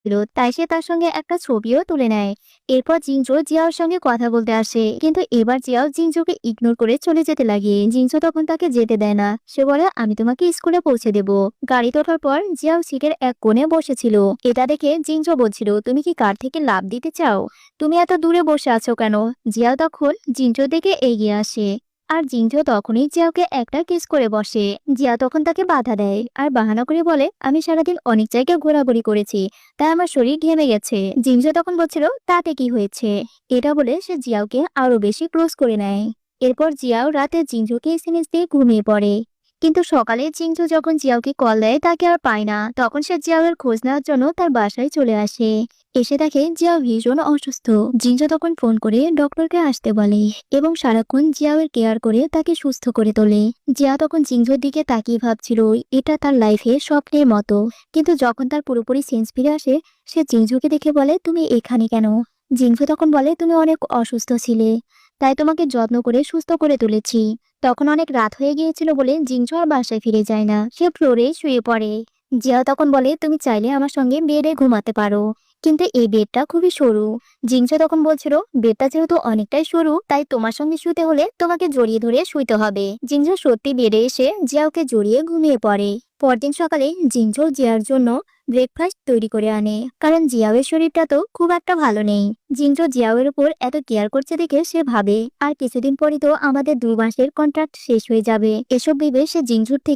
ছিল, তাই সে তার সঙ্গে একটা ছবিও তুলে নেয়। এরপর জিনজো জিয়াওর সঙ্গে কথা বলতে আসে, কিন্তু এবার জিয়াও জিনজোকে ইগনোর করে চলে যেতে লাগে। জিনজো তখন তাকে যেতে দেয় না, সে বলে আমি তোমাকে স্কুলে পৌঁছে দেব। গাড়িতে ওঠার পর জিয়াও সিটের এক কোণে বসেছিল। এটা দেখে জিনজো বলছিল, তুমি কি কার থেকে লাফ দিতে চাও? তুমি এত দূরে বসে আছো কেন? জিয়াও তখন জিনজোর দিকে এগিয়ে আসে, আর জিনজো তখনই জিয়াওকে একটা কিস করে বসে। জিয়া তখন তাকে বাধা দেয় আর বাহানা করে বলে, আমি সারাদিন অনেক জায়গায় ঘোরাঘুরি করেছি, তাই আমার শরীর ঘেমে গেছে। জিনজো তখন বলছিল, তাতে কি হয়েছে? এটা বলে সে জিয়াওকে আরো বেশি ক্লোজ করে নেয়। এরপর জিয়াও রাতে জিনজোকে এসএমএস দিয়ে ঘুমিয়ে পড়ে। কিন্তু সকালে জিনজো যখন জিয়াওকে কল দেয় তাকে আর পায় না। তখন সে জিয়াওয়ের খোঁজ নেওয়ার জন্য তার বাসায় চলে আসে। এসে দেখে জিয়াও ভীষণ অসুস্থ। জিনজো তখন ফোন করে ডক্টরকে আসতে বলে এবং সারাক্ষণ জিয়াওয়ের কেয়ার করে তাকে সুস্থ করে তোলে। জিয়া তখন জিনজোর দিকে তাকিয়ে ভাবছিল এটা তার লাইফে স্বপ্নের মতো। কিন্তু যখন তার পুরোপুরি সেন্স ফিরে আসে, সে জিনজোকে দেখে বলে, তুমি এখানে কেন? জিনজো তখন বলে, তুমি অনেক অসুস্থ ছিলে, তাই তোমাকে যত্ন করে সুস্থ করে তুলেছি। তখন অনেক রাত হয়ে গিয়েছিল বলে জিনজো আর বাসায় ফিরে যায় না, সে ফ্লোরে শুয়ে পড়ে। জিয়া তখন বলে, তুমি চাইলে আমার সঙ্গে বেডে ঘুমাতে পারো, কিন্তু এই বেডটা খুবই সরু। জিনজো তখন বলছিল, বেডটা যেহেতু অনেকটাই সরু, তাই তোমার সঙ্গে শুতে হলে তোমাকে জড়িয়ে ধরে শুইতে হবে। জিনজো সত্যি বেডে এসে জিয়াওকে জড়িয়ে ঘুমিয়ে পড়ে। পরদিন সকালে জিনজো জিয়ার জন্য ব্রেকফাস্ট তৈরি করে আনে, কারণ জিয়াওয়ের শরীরটা তো খুব একটা ভালো নেই। জিনজো জিয়াওয়ের উপর এত কেয়ার করছে দেখে সে ভাবে, আর কিছুদিন পরই তো আমাদের 2 মাসের কন্ট্রাক্ট শেষ হয়ে যাবে। এসব ভেবে সে জিনজোর থেকে